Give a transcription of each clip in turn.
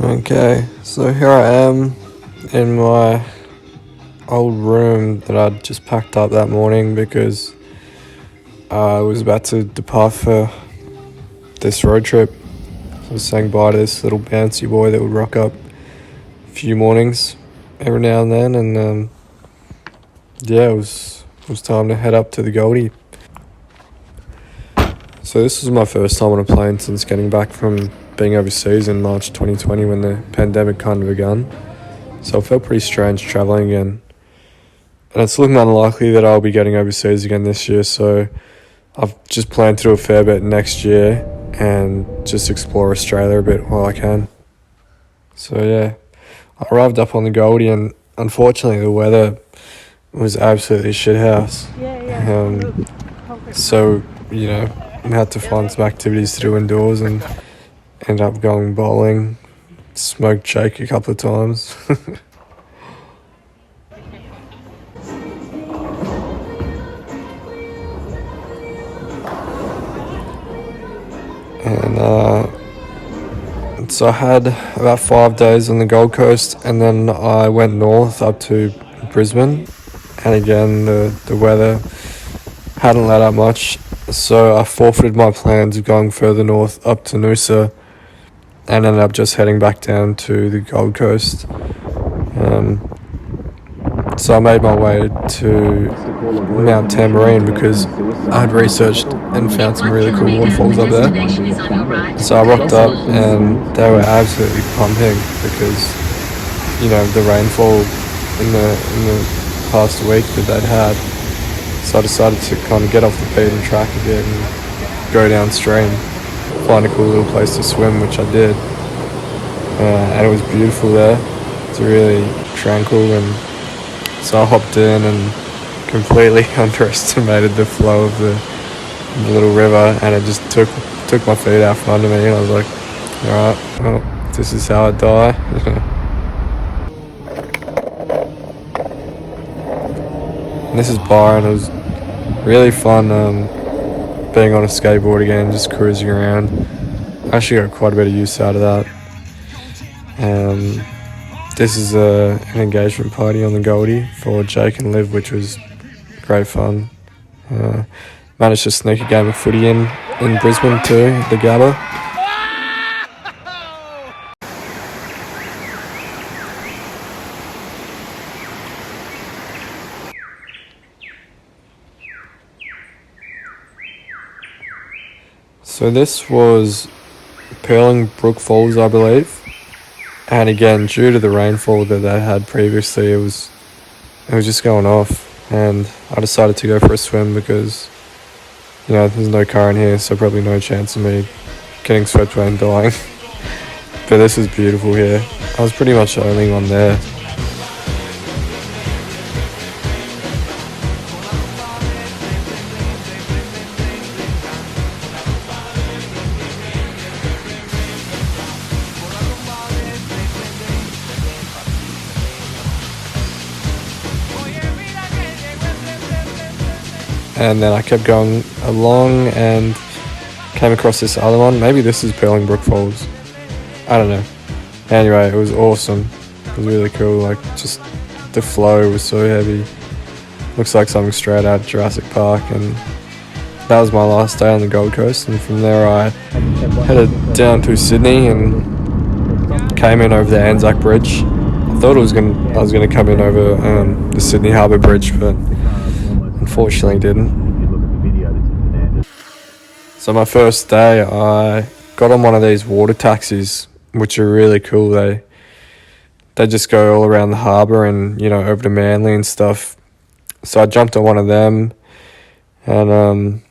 Okay, so here I am in my old room that I'd just packed up that morning because I was about to depart for this road trip. I was saying bye to this little bouncy boy that would rock up a few mornings every now and then, and yeah, it was time to head up to the Goldie. So this was my first time on a plane since getting back from being overseas in March 2020 when the pandemic kind of begun. So it felt pretty strange travelling again. And it's looking unlikely that I'll be getting overseas again this year, so I've just planned to do a fair bit next year and just explore Australia a bit while I can. So yeah, I arrived up on the Goldie and unfortunately the weather was absolutely shithouse. So, I had to find some activities to do indoors and end up going bowling, smoked Jake a couple of times. And so I had about 5 days on the Gold Coast, and then I went north up to Brisbane, and again the weather hadn't let up much, so I forfeited my plans of going further north up to Noosa and ended up just heading back down to the Gold Coast. So I made my way to Mount Tamborine because I had researched and found some really cool waterfalls up there. So I rocked up and they were absolutely pumping because, the rainfall in the past week that they'd had. So I decided to kind of get off the beaten track a bit and go downstream, find a cool little place to swim, which I did. And it was beautiful there. It's really tranquil, and so I hopped in and completely underestimated the flow of the little river, and it just took my feet out from under me, and I was like, alright, well, this is how I die. And this is Byron. It was really fun being on a skateboard again, just cruising around. I actually got quite a bit of use out of that. This is an engagement party on the Goldie for Jake and Liv, which was great fun. Managed to sneak a game of footy in Brisbane too, the Gabba. So this was Brook Falls, I believe. And again, due to the rainfall that they had previously, it was just going off. And I decided to go for a swim because, there's no current here, so probably no chance of me getting swept away and dying. But this is beautiful here. I was pretty much the only one there. And then I kept going along and came across this other one. Maybe this is Brook Falls. I don't know. Anyway, it was awesome. It was really cool. Like, just the flow was so heavy. Looks like something straight out of Jurassic Park. And that was my last day on the Gold Coast. And from there I headed down to Sydney and came in over the Anzac Bridge. I thought I was gonna come in over the Sydney Harbour Bridge, but unfortunately didn't. So my first day I got on one of these water taxis, which are really cool. They just go all around the harbour and over to Manly and stuff. So I jumped on one of them, and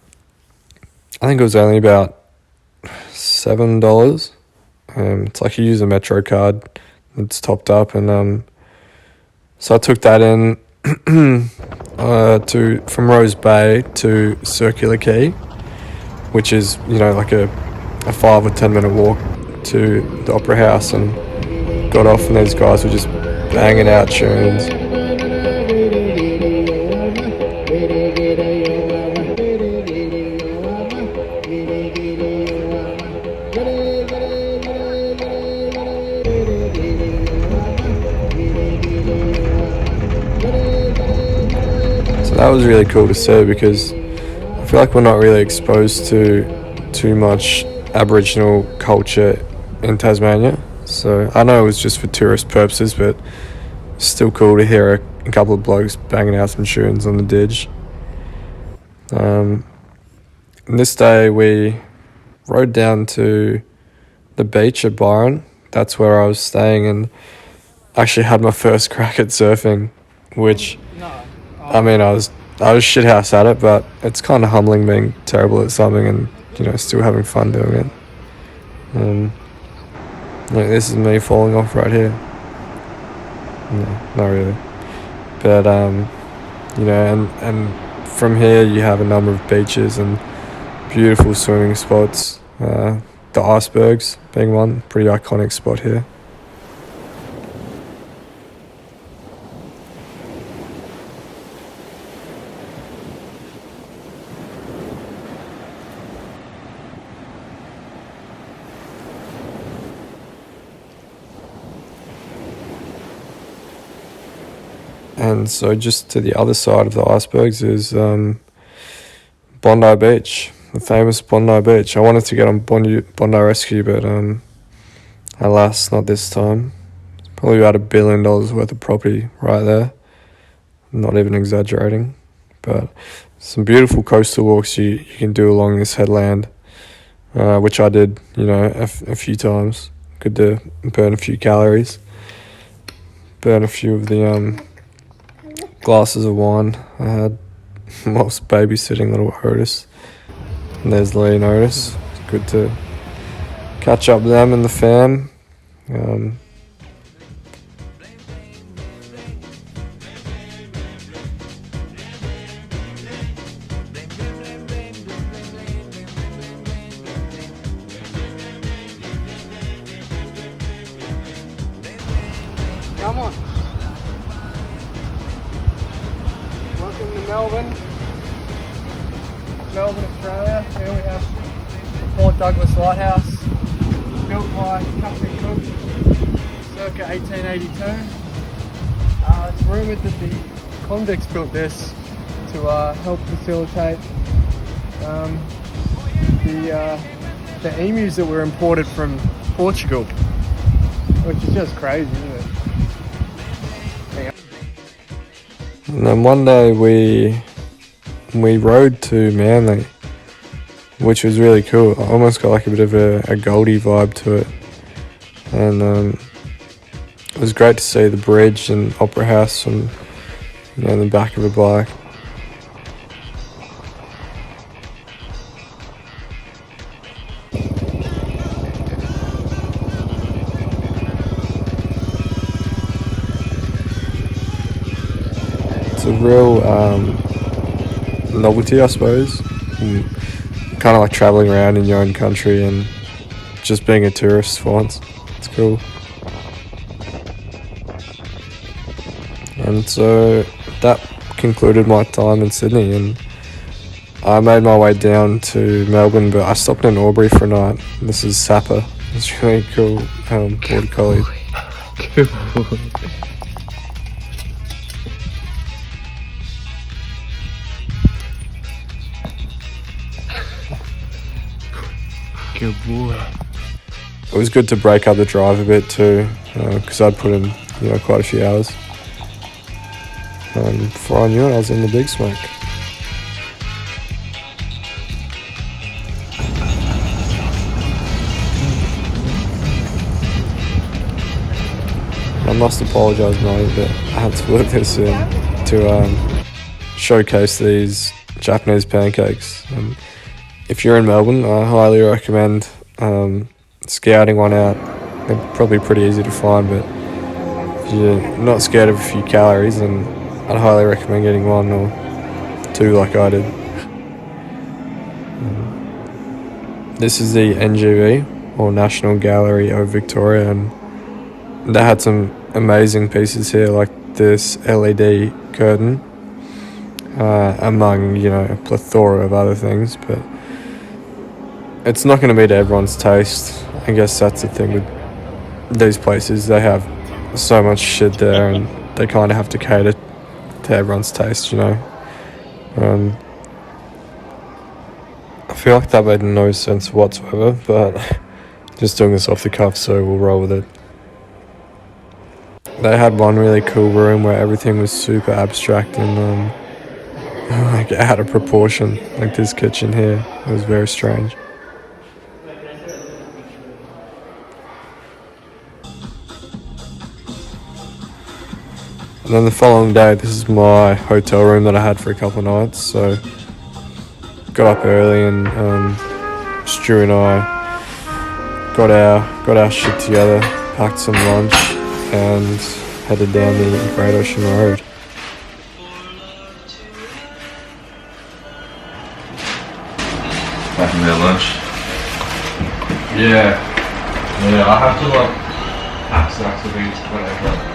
I think it was only about $7. It's like you use a Metro card, it's topped up, and so I took that in from Rose Bay to Circular Quay, which is like a 5 or 10 minute walk to the Opera House, and got off and these guys were just banging out tunes. that was really cool to see, because I feel like we're not really exposed to too much Aboriginal culture in Tasmania. So I know it was just for tourist purposes, but it's still cool to hear a couple of blokes banging out some tunes on the Didge. And this day we rode down to the beach at Byron. That's where I was staying, and actually had my first crack at surfing, which, I mean, I was shithouse at it, but it's kind of humbling being terrible at something and, you know, still having fun doing it. Like, this is me falling off right here. No, not really. But, you know, and from here you have a number of beaches and beautiful swimming spots. The icebergs being one, pretty iconic spot here. And so just to the other side of the icebergs is Bondi Beach, the famous Bondi Beach. I wanted to get on Bondi Rescue, but alas, not this time. It's probably about $1 billion worth of property right there. Not even exaggerating. But some beautiful coastal walks you can do along this headland, which I did, you know, a few times. Good to burn a few calories. Burn a few of the glasses of wine I had whilst babysitting little Otis. And there's Lee and Otis. It's good to catch up with them and the fam. Come on. Welcome to Melbourne, Australia. Here we have Port Douglas Lighthouse, built by Captain Cook, circa 1882. It's rumoured that the convicts built this to help facilitate the emus that were imported from Portugal, which is just crazy, isn't it? And then one day we rode to Manly, which was really cool. I almost got like a bit of a Goldie vibe to it, and it was great to see the bridge and Opera House from, you know, the back of a bike. It's a real novelty, I suppose. Kind of like travelling around in your own country and just being a tourist for once. It's cool. And so that concluded my time in Sydney, and I made my way down to Melbourne, but I stopped in Albury for a night. This is Sapper. It's really cool border collie. Good boy. It was good to break up the drive a bit too, because I'd put in, you know, quite a few hours. And before I knew it, I was in the big smoke. I must apologise, mate, but I had to put this in to showcase these Japanese pancakes. And if you're in Melbourne, I highly recommend scouting one out. They're probably pretty easy to find, but if you're not scared of a few calories, then I'd highly recommend getting one or two like I did. This is the NGV, or National Gallery of Victoria, and they had some amazing pieces here, like this LED curtain, among, you know, a plethora of other things, but it's not going to be to everyone's taste. I guess that's the thing with these places. They have so much shit there, and they kind of have to cater to everyone's taste, you know. And I feel like that made no sense whatsoever, but just doing this off the cuff, so we'll roll with it. They had one really cool room where everything was super abstract and like out of proportion, like this kitchen here. It was very strange. And then the following day, this is my hotel room that I had for a couple of nights. So got up early and Stu and I got our shit together, packed some lunch, and headed down the Great Ocean Road. Packing their lunch. Yeah, I have to pack snacks of these whenever.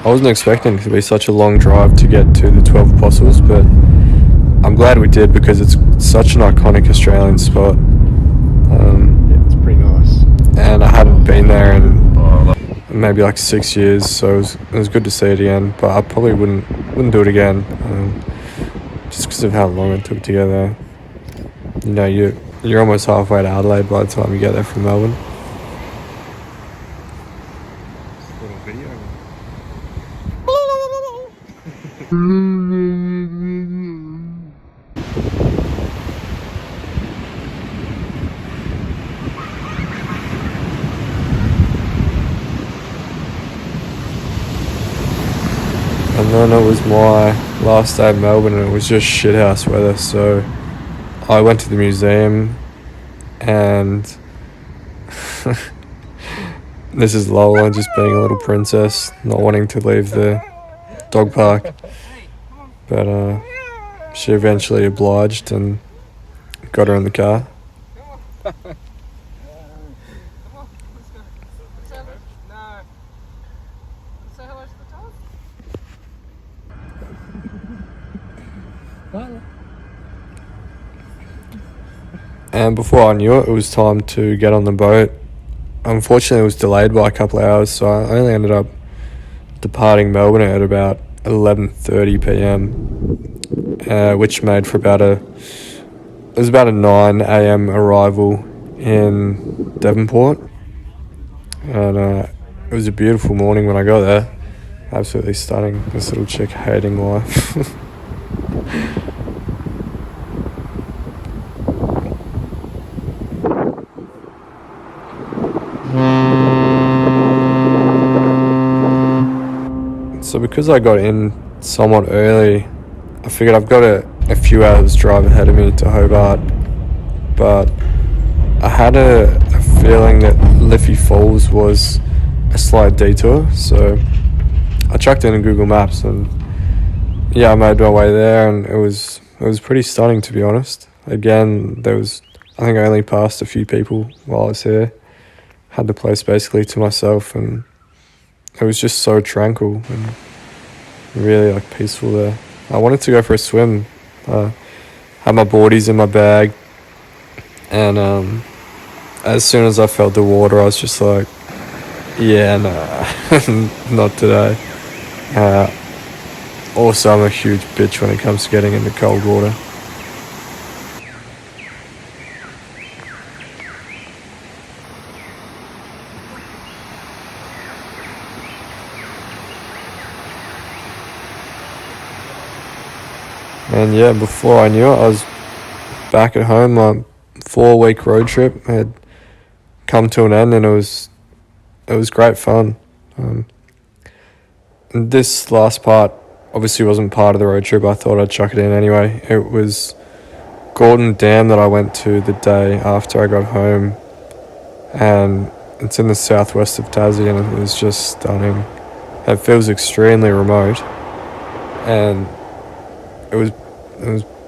I wasn't expecting it to be such a long drive to get to the 12 Apostles, but I'm glad we did because it's such an iconic Australian spot. Yeah, it's pretty nice. And I hadn't been there in maybe like 6 years, so it was good to see it again. But I probably wouldn't do it again, just because of how long it took to get there. You know, you're almost halfway to Adelaide by the time you get there from Melbourne. Little video. And then it was my last day in Melbourne and it was just shithouse weather, so I went to the museum and this is Lola just being a little princess, not wanting to leave the dog park, but she eventually obliged and got her in the car. And before I knew it, it was time to get on the boat. Unfortunately, it was delayed by a couple of hours, so I only ended up departing Melbourne at about 11:30 p.m, which made for about a 9 a.m. arrival in Devonport. And it was a beautiful morning when I got there. Absolutely stunning. This little chick hating life. So because I got in somewhat early, I figured I've got a few hours drive ahead of me to Hobart, but I had a feeling that Liffey Falls was a slight detour, so I chucked in Google Maps and yeah, I made my way there, and it was pretty stunning, to be honest. Again, I think I only passed a few people while I was here, had the place basically to myself, and it was just so tranquil and really like peaceful there. I wanted to go for a swim. Had my boardies in my bag, and as soon as I felt the water, I was just like, yeah, nah, not today. Also, I'm a huge bitch when it comes to getting into cold water. And yeah, before I knew it, I was back at home. My 4-week road trip had come to an end, and it was great fun. And this last part obviously wasn't part of the road trip. I thought I'd chuck it in anyway. It was Gordon Dam that I went to the day after I got home, and it's in the southwest of Tassie, and it was just stunning. It feels extremely remote, and it was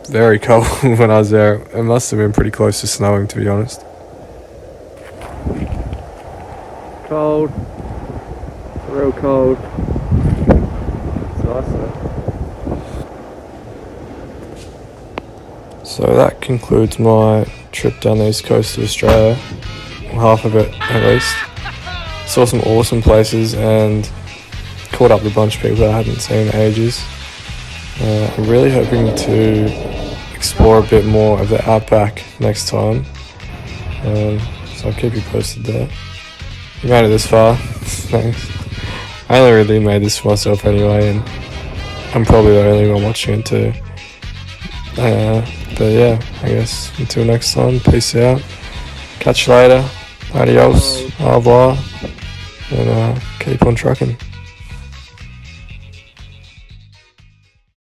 very cold when I was there. It must have been pretty close to snowing, to be honest. Cold. Real cold. It's nice though. So that concludes my trip down the east coast of Australia. Half of it, at least. Saw some awesome places and caught up with a bunch of people that I hadn't seen in ages. I'm really hoping to explore a bit more of the outback next time. So I'll keep you posted there. You made it this far. Thanks. I only really made this for myself anyway, and I'm probably the only one watching it too. But yeah, I guess until next time, peace out. Catch you later. Adios. Au revoir. And keep on trucking.